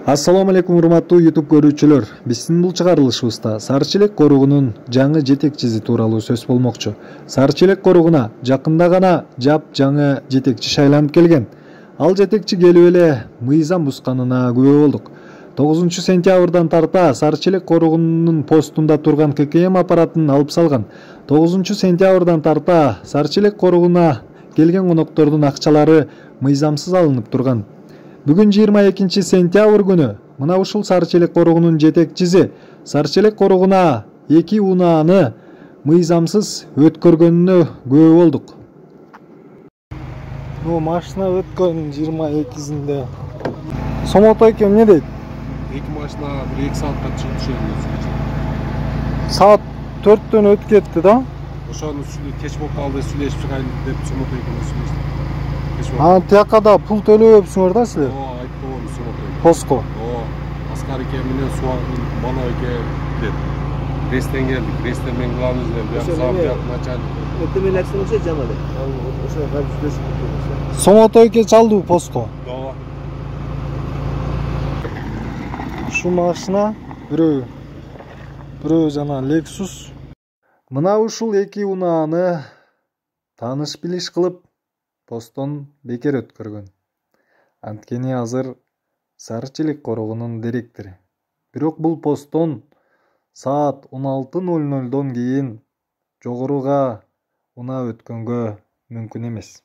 Assalamu алейкум урматтуу YouTube көрүүчүлөр. Биздин бул чыгарылышыбызда Сары Челек коругунун жаңы жетекчиси тууралуу сөз болмокчу. Сары Челек коругуна жакында гана жаңы жетекчи шайланып келген. Ал жетекчи келип эле мыйзам бусканына күбө болдук. 9 сентябрдан тарта Сары Челек коругунун постунда турган ККМ аппаратын алып салган. 9 сентябрдан тарта Сары Челек коругуна келген коноктордун акчалары мыйзамсыз алынып турган. Бүгүн 22 сентябрь күнү мына ушул Сары Челек коругунун жетекчиси Сары Челек коругуна 2 унааны мыйзамсыз өткөргөнүнө күбө болдук. Машина өткөн 22-синде. Сомотой экен эмне дейт? Эки машина 1-2 саатка чыгып түшөт. Саат 4-төн өтүп кетти да. Ошону кеч болуп калды, сүйлөшүп чыгайын деп Сомотой экенин сүйлөштүк. Тияка да пул төлөбөпсүңөр да силер? Айтты го Сомотой. Поско. Аскар эке менен Бано эке деп. Рестен келдик. Рестен мен кылабыз деп. Бияк начальник. Өтөмөн аксынча жамады. Ошо кайсы сүйлөшүп кетти. Сомотой эке чалдыбы поско? Шу машина бирөө жана Lexus. Мына ушул 2 унааны тааныш билиш кылып посттон бекер өткөргөн. Анткени азыр Сары Челек коругунун директору. Бирок бул посттон саат 16:00дон кийин жогоруга унаа өткөнгө мүмкүн эмес.